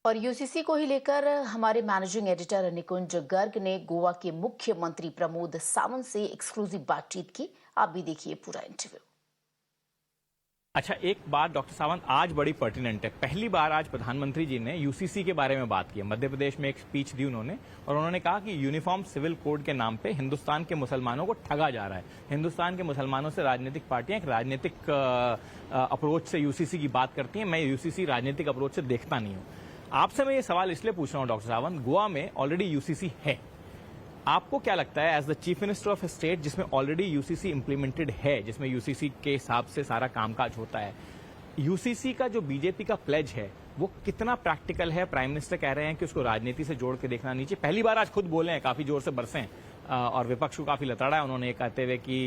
और यूसीसी को ही लेकर हमारे मैनेजिंग एडिटर निकुंज गर्ग ने गोवा के मुख्यमंत्री प्रमोद सावंत से एक्सक्लूसिव बातचीत की। आप भी देखिए पूरा इंटरव्यू। अच्छा, एक बात डॉक्टर सावंत आज बड़ी पर्टिनेंट है। पहली बार आज प्रधानमंत्री जी ने यूसीसी के बारे में बात की। मध्य प्रदेश में एक स्पीच दी उन्होंने और उन्होंने कहा कि यूनिफॉर्म सिविल कोड के नाम पे हिंदुस्तान के मुसलमानों को ठगा जा रहा है। हिंदुस्तान के मुसलमानों से राजनीतिक पार्टियां एक राजनीतिक अप्रोच से यूसीसी की बात करती हैं। मैं यूसीसी राजनीतिक अप्रोच से देखता नहीं हूं। आपसे मैं ये सवाल इसलिए पूछ रहा हूं डॉक्टर सावंत, गोवा में ऑलरेडी यूसीसी है। आपको क्या लगता है as the chief minister of state, जिसमें ऑलरेडी यूसीसी इंप्लीमेंटेड है, जिसमें यूसीसी के हिसाब से सारा कामकाज होता है, यूसीसी का जो बीजेपी का प्लेज है वो कितना प्रैक्टिकल है? प्राइम मिनिस्टर कह रहे हैं कि उसको राजनीति से जोड़ के देखना नहीं चाहिए। पहली बार आज खुद बोले हैं, काफी जोर से बरसे और विपक्ष को काफी लताड़ा है उन्होंने कहते हुए कि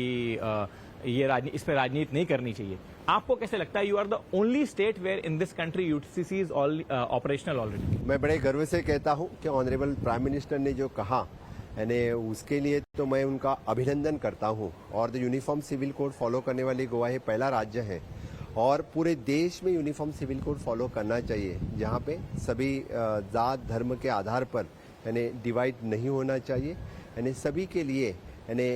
इस पर राजनीति नहीं करनी चाहिए। आपको कैसे लगता है? You are the only state where in this country UCC is operational already. मैं बड़े गर्व से कहता हूं कि ऑनरेबल प्राइम मिनिस्टर ने जो कहा यानी उसके लिए तो मैं उनका अभिनंदन करता हूं। और the uniform civil code follow करने वाली गोवा ये पहला राज्य है और पूरे देश में यूनिफॉर्म सिविल कोड फॉलो करना चाहिए, जहां पे सभी जात धर्म के आधार पर यानी डिवाइड नहीं होना चाहिए। यानी सभी के लिए यानी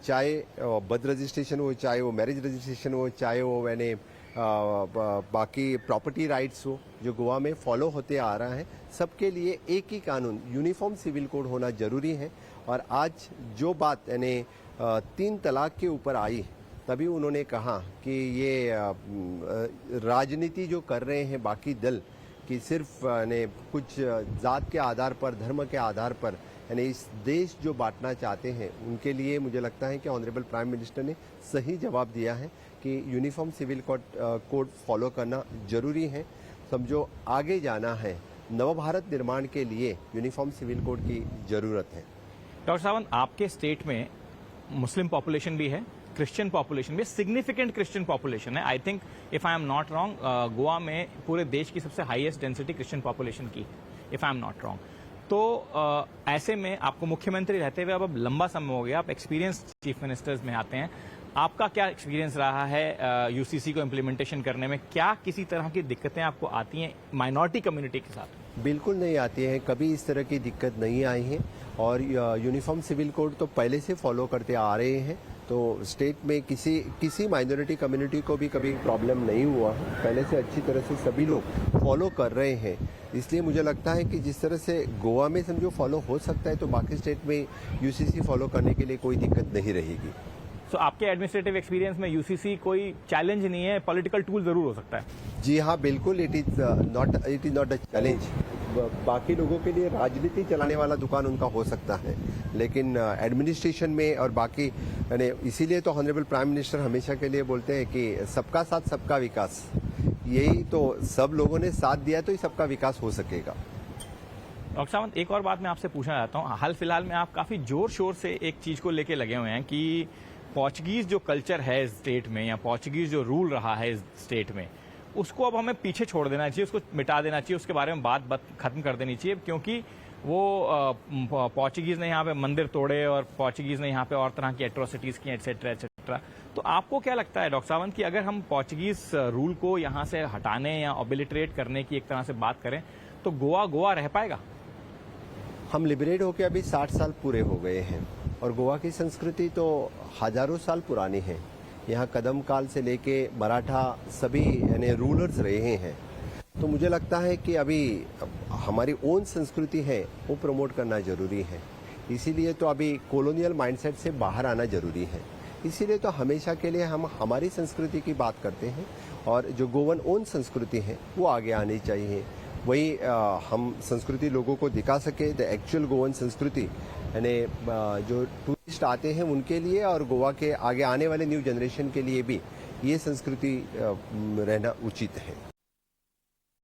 चाहे बर्थ रजिस्ट्रेशन हो, चाहे वो मैरिज रजिस्ट्रेशन हो, चाहे वो यानी बाकी प्रॉपर्टी राइट्स हो, जो गोवा में फॉलो होते आ रहा है, सबके लिए एक ही कानून यूनिफॉर्म सिविल कोड होना जरूरी है। और आज जो बात यानी 3 तलाक के ऊपर आई, तभी उन्होंने कहा कि ये राजनीति जो कर रहे हैं बाकी दल कि सिर्फ यानी कुछ जात के आधार पर, धर्म के आधार पर यानी इस देश जो बांटना चाहते हैं, उनके लिए मुझे लगता है कि ऑनरेबल प्राइम मिनिस्टर ने सही जवाब दिया है कि यूनिफॉर्म सिविल कोड फॉलो करना जरूरी है। समझो आगे जाना है, नवभारत निर्माण के लिए यूनिफॉर्म सिविल कोड की जरूरत है। डॉक्टर सावंत, आपके स्टेट में मुस्लिम पॉपुलेशन भी है, क्रिश्चियन पॉपुलेशन भी, सिग्निफिकेंट क्रिश्चियन पॉपुलेशन है। I think if I am not wrong, Goa में पूरे देश की सबसे हाईएस्ट डेंसिटी क्रिश्चियन पॉपुलेशन की, if I am not wrong. तो ऐसे में आपको मुख्यमंत्री रहते हुए अब लंबा समय हो गया, आप एक्सपीरियंस चीफ मिनिस्टर्स में आते हैं, आपका क्या एक्सपीरियंस रहा है यूसीसी को इम्प्लीमेंटेशन करने में? क्या किसी तरह की दिक्कतें आपको आती हैं माइनॉरिटी कम्युनिटी के साथ? बिल्कुल नहीं आती है, कभी इस तरह की दिक्कत नहीं आई है। और यूनिफॉर्म सिविल कोड तो पहले से फॉलो करते आ रहे हैं, तो स्टेट में किसी माइनॉरिटी कम्युनिटी को भी कभी प्रॉब्लम नहीं हुआ है। पहले से अच्छी तरह से सभी लोग फॉलो कर रहे हैं। इसलिए मुझे लगता है कि जिस तरह से गोवा में समझो फॉलो हो सकता है, तो बाकी स्टेट में यूसीसी फॉलो करने के लिए कोई दिक्कत नहीं रहेगी। तो आपके एडमिनिस्ट्रेटिव एक्सपीरियंस में यूसीसी कोई चैलेंज नहीं है, पॉलिटिकल टूल जरूर हो सकता है? जी हाँ, बिल्कुल, it is not a challenge. बाकी लोगों के लिए राजनीति चलाने वाला दुकान उनका हो सकता है, लेकिन एडमिनिस्ट्रेशन में और बाकी यानी इसीलिए तो ऑनरेबल प्राइम मिनिस्टर हमेशा के लिए बोलते हैं कि सबका साथ सबका विकास। यही तो सब लोगों ने साथ दिया तो ही सबका विकास हो सकेगा। डॉक्टर सावंत, एक और बात मैं आपसे पूछना चाहता हूँ। हाल फिलहाल में आप काफी जोर शोर से एक चीज को लेके लगे हुए हैं कि पोर्चुगीज जो कल्चर है इस स्टेट में, या पोर्चुगीज जो रूल रहा है इस स्टेट में, उसको अब हमें पीछे छोड़ देना चाहिए, उसको मिटा देना चाहिए, उसके बारे में बात खत्म कर देनी चाहिए, क्योंकि वो पोर्चुगीज ने यहाँ पे मंदिर तोड़े और पोर्चुगीज ने यहाँ पे और तरह की एट्रोसिटीज की, एटसेट्रा एटसेट्रा। तो आपको क्या लगता है डॉक्टर सावंत कि अगर हम पोर्चुगीज रूल को यहाँ से हटाने या ऑबिलिटरेट करने की एक तरह से बात करें, तो गोवा रह पाएगा? हम लिबरेट होकर अभी 60 साल पूरे हो गए हैं और गोवा की संस्कृति तो हजारों साल पुरानी है। यहाँ कदम काल से लेके मराठा सभी यानी रूलर्स रहे हैं। तो मुझे लगता है कि अभी हमारी ओन संस्कृति है वो प्रमोट करना जरूरी है। इसीलिए तो अभी कॉलोनियल माइंडसेट से बाहर आना जरूरी है। इसीलिए तो हमेशा के लिए हम हमारी संस्कृति की बात करते हैं और जो गोवन ओन संस्कृति है वो आगे आनी चाहिए। वही हम संस्कृति लोगों को दिखा सके, द एक्चुअल गोवन संस्कृति यानी जो टूरिस्ट आते हैं उनके लिए और गोवा के आगे आने वाले न्यू जनरेशन के लिए भी ये संस्कृति रहना उचित है।